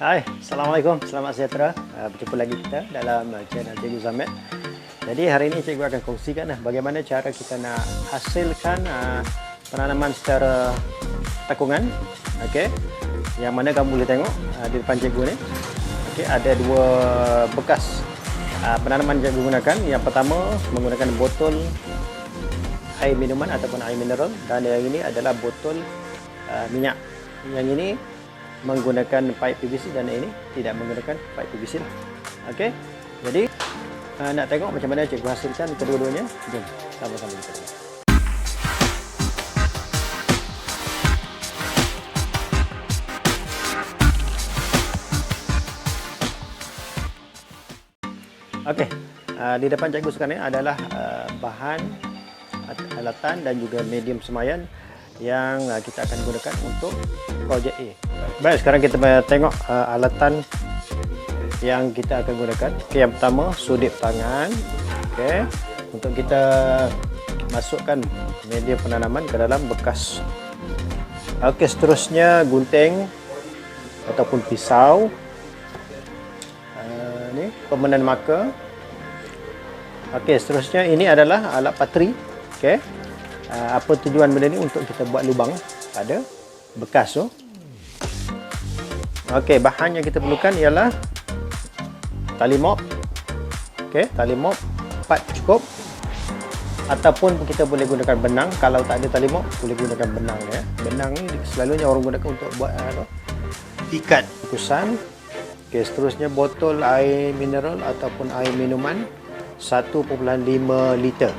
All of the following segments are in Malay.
Hai, Assalamualaikum, selamat sejahtera. Berjumpa lagi kita dalam channel Cikgu Zamed. Jadi hari ini cikgu akan kongsikan bagaimana cara kita nak hasilkan penanaman secara takungan. Okey. Yang mana kamu boleh tengok di depan cikgu ni. Okey, ada dua bekas penanaman yang cikgu gunakan. Yang pertama menggunakan botol air minuman ataupun air mineral, dan yang ini adalah botol minyak. Yang ini menggunakan pipe PVC dan ini tidak menggunakan pipe PVC lah. Okey. Jadi nak tengok macam mana cikgu hasilkan kedua-duanya. Jom sama-sama kita tengok. Okey. Di depan cikgu sekarang ni adalah bahan alatan dan juga medium semayan yang kita akan gunakan untuk projek A. Baik, sekarang kita tengok alatan yang kita akan gunakan. Okey, yang pertama sudip tangan. Okey, untuk kita masukkan media penanaman ke dalam bekas. Okey, seterusnya gunting ataupun pisau. Ni permanen marker. Okey, seterusnya ini adalah alat patri. Okey. Apa tujuan benda ni? Untuk kita buat lubang pada bekas tu. Okey, bahan yang kita perlukan ialah tali mop. Okey, tali mop 4 cukup, ataupun kita boleh gunakan benang. Kalau tak ada tali mop, boleh gunakan benang ya. Benang ni selalunya orang gunakan untuk buat ikat kusan. Okey, seterusnya botol air mineral ataupun air minuman 1.5 liter.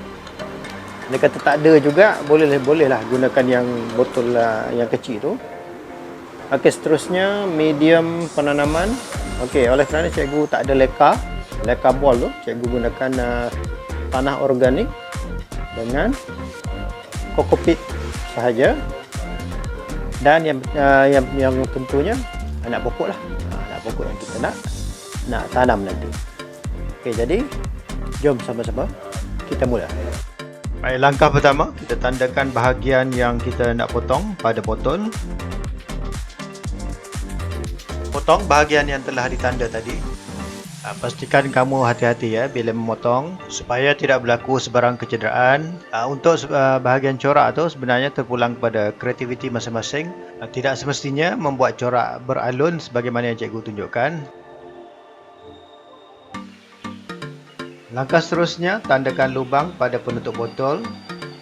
Dia kata tak ada juga, bolehlah gunakan yang botol yang kecil tu. Okey, seterusnya medium penanaman. Okey, oleh kerana cikgu tak ada leka ball tu, cikgu gunakan tanah organik dengan kokopit sahaja. Dan yang tentunya anak pokok lah. Anak pokok yang kita nak tanam nanti. Okey, jadi jom sama-sama kita mula. Baik, langkah pertama kita tandakan bahagian yang kita nak potong pada botol. Potong bahagian yang telah ditanda tadi. Pastikan kamu hati-hati ya bila memotong supaya tidak berlaku sebarang kecederaan. Untuk bahagian corak tu sebenarnya terpulang kepada kreativiti masing-masing. Tidak semestinya membuat corak beralun sebagaimana yang cikgu tunjukkan. Langkah seterusnya, tandakan lubang pada penutup botol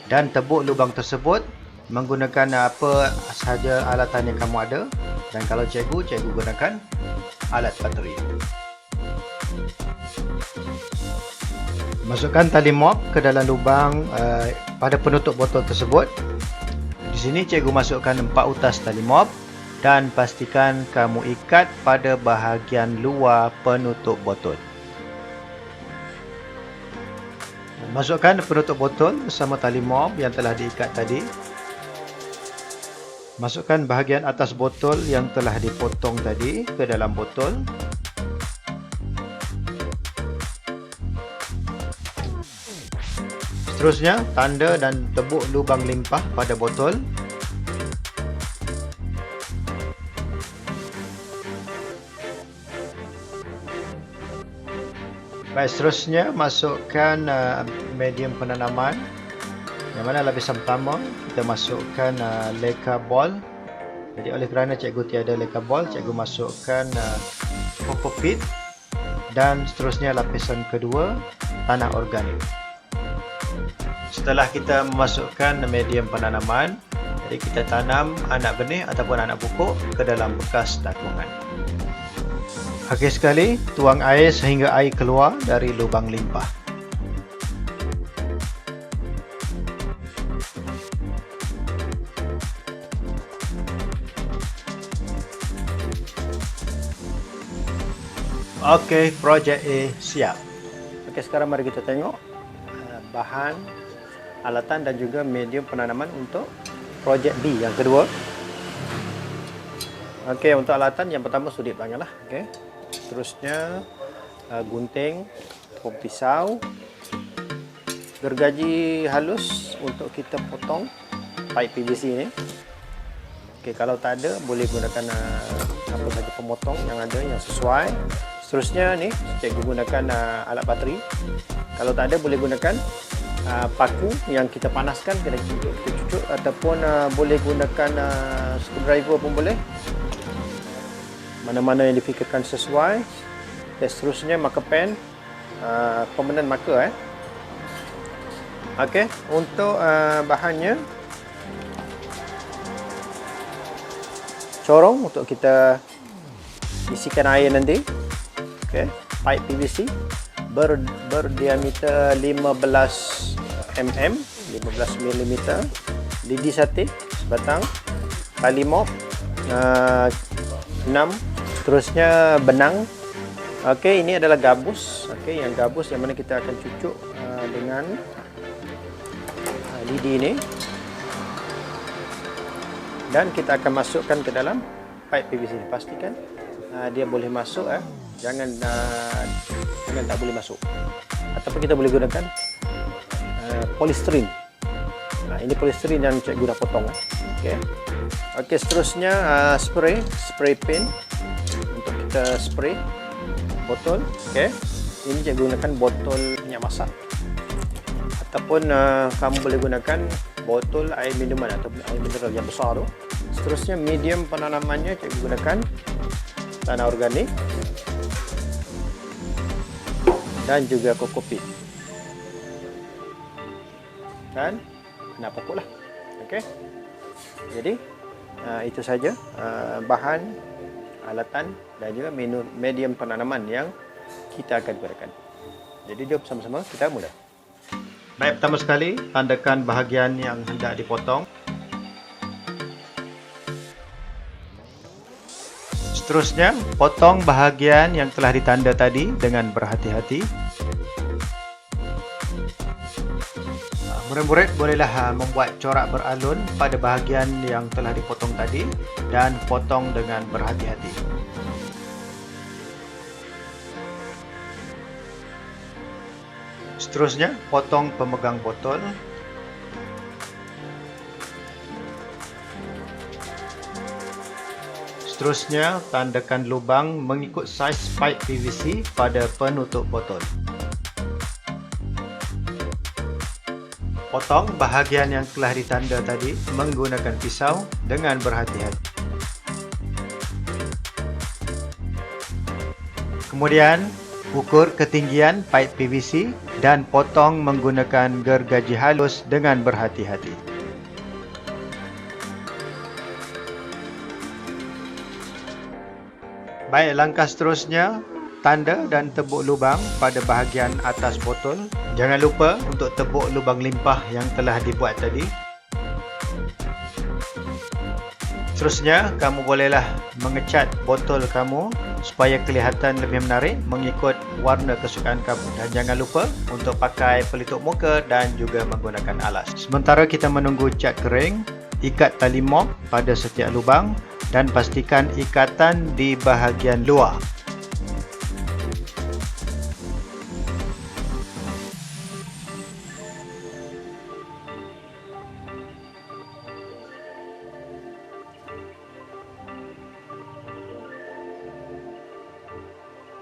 dan tebuk lubang tersebut menggunakan apa sahaja alatan yang kamu ada. Dan kalau cikgu gunakan alat patri. Masukkan tali mop ke dalam lubang pada penutup botol tersebut. Di sini cikgu masukkan 4 utas tali mop dan pastikan kamu ikat pada bahagian luar penutup botol. Masukkan penutup botol bersama tali mop yang telah diikat tadi. Masukkan bahagian atas botol yang telah dipotong tadi ke dalam botol. Seterusnya, tanda dan tebuk lubang limpah pada botol. Baik, seterusnya masukkan medium penanaman. Yang mana lapisan pertama kita masukkan leka ball. Jadi oleh kerana cikgu tiada leka ball, cikgu masukkan kokopit. Dan seterusnya lapisan kedua tanah organik. Setelah kita memasukkan medium penanaman, jadi kita tanam anak benih ataupun anak pokok ke dalam bekas takungan. Akhir sekali, tuang air sehingga air keluar dari lubang limpah. Okey, projek A siap. Okey, sekarang mari kita tengok bahan, alatan dan juga medium penanaman untuk projek B yang kedua. Okey, untuk alatan yang pertama sudip tangan lah. Okey. Seterusnya gunting, pisau, gergaji halus untuk kita potong pipe PVC ni. Okey, kalau tak ada boleh gunakan apa saja pemotong yang ada yang sesuai. Seterusnya ni cikgu gunakan alat bateri. Kalau tak ada boleh gunakan paku yang kita panaskan, kita cucuk ataupun boleh gunakan screwdriver pun boleh. Mana-mana yang difikirkan sesuai. Okay, seterusnya marker pen, permanent marker. Okey, untuk bahannya corong untuk kita isikan air nanti. Okey, pipe PVC berdiameter 15 mm, lidi sate sebatang, tali mop 6, seterusnya benang. Okey, ini adalah gabus. Okey, yang gabus yang mana kita akan cucuk dengan lidi ini, dan kita akan masukkan ke dalam pipe PVC ini. Pastikan dia boleh masuk, jangan tak boleh masuk. Ataupun kita boleh gunakan polystyrene. Ini polystyrene yang cikgu dah potong. Okey, seterusnya spray paint untuk kita spray botol. Okey, ini cikgu gunakan botol minyak masak, ataupun kamu boleh gunakan botol air minuman atau air mineral yang besar tu. Seterusnya medium penanamannya cikgu gunakan tanah organik dan juga kokopit dan tanah pokok lah. Okey, jadi itu saja bahan, alatan dan juga medium penanaman yang kita akan gunakan. Jadi jom sama-sama kita mula. Baik, pertama sekali tandakan bahagian yang hendak dipotong. Seterusnya, potong bahagian yang telah ditanda tadi dengan berhati-hati. Murid-murid bolehlah membuat corak beralun pada bahagian yang telah dipotong tadi dan potong dengan berhati-hati. Seterusnya, potong pemegang botol. Seterusnya, tandakan lubang mengikut saiz pipe PVC pada penutup botol. Potong bahagian yang telah ditanda tadi menggunakan pisau dengan berhati-hati. Kemudian, ukur ketinggian pipe PVC dan potong menggunakan gergaji halus dengan berhati-hati. Baik, langkah seterusnya, tanda dan tebuk lubang pada bahagian atas botol. Jangan lupa untuk tebuk lubang limpah yang telah dibuat tadi. Seterusnya, kamu bolehlah mengecat botol kamu supaya kelihatan lebih menarik mengikut warna kesukaan kamu. Dan jangan lupa untuk pakai pelitup muka dan juga menggunakan alas. Sementara kita menunggu cat kering, ikat tali mop pada setiap lubang dan pastikan ikatan di bahagian luar.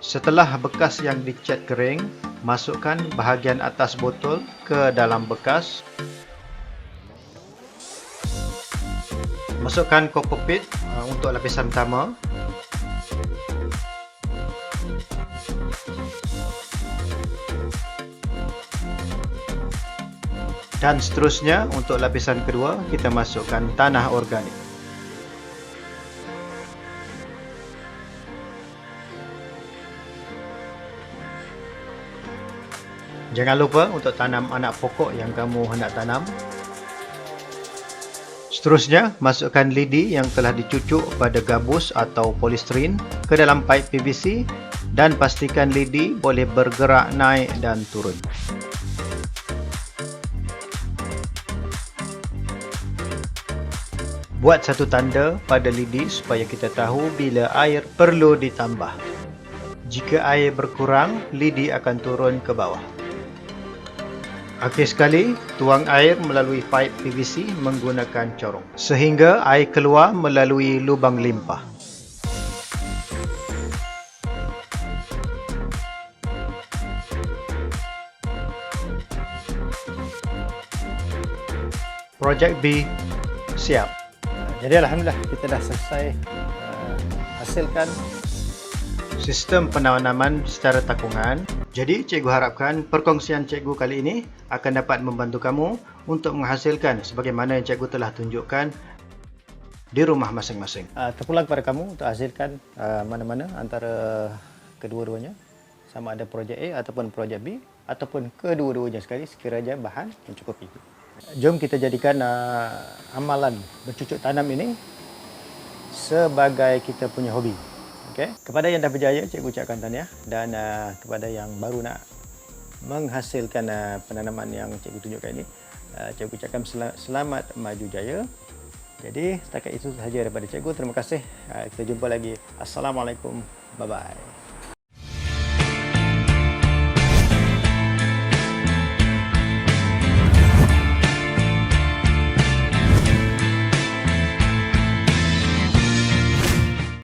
Setelah bekas yang dicat kering, masukkan bahagian atas botol ke dalam bekas. Masukkan kokopit untuk lapisan pertama. Dan seterusnya untuk lapisan kedua, kita masukkan tanah organik. Jangan lupa untuk tanam anak pokok yang kamu hendak tanam. Seterusnya, masukkan lidi yang telah dicucuk pada gabus atau polystyrene ke dalam pipe PVC dan pastikan lidi boleh bergerak naik dan turun. Buat satu tanda pada lidi supaya kita tahu bila air perlu ditambah. Jika air berkurang, lidi akan turun ke bawah. Akhir sekali, tuang air melalui pipe PVC menggunakan corong sehingga air keluar melalui lubang limpah. Projek B siap. Jadi alhamdulillah kita dah selesai hasilkan Sistem penanaman secara takungan. Jadi, cikgu harapkan perkongsian cikgu kali ini akan dapat membantu kamu untuk menghasilkan sebagaimana yang cikgu telah tunjukkan di rumah masing-masing. terpulang kepada kamu untuk hasilkan mana-mana antara kedua-duanya, sama ada projek A ataupun projek B ataupun kedua-duanya sekali sekiranya bahan mencukupi. Jom kita jadikan amalan bercucuk tanam ini sebagai kita punya hobi. Okay? Kepada yang dah berjaya, cikgu ucapkan tahniah, dan kepada yang baru nak menghasilkan penanaman yang cikgu tunjukkan ini, cikgu ucapkan selamat maju jaya. Jadi setakat itu sahaja daripada cikgu. Terima kasih. Kita jumpa lagi. Assalamualaikum. Bye-bye.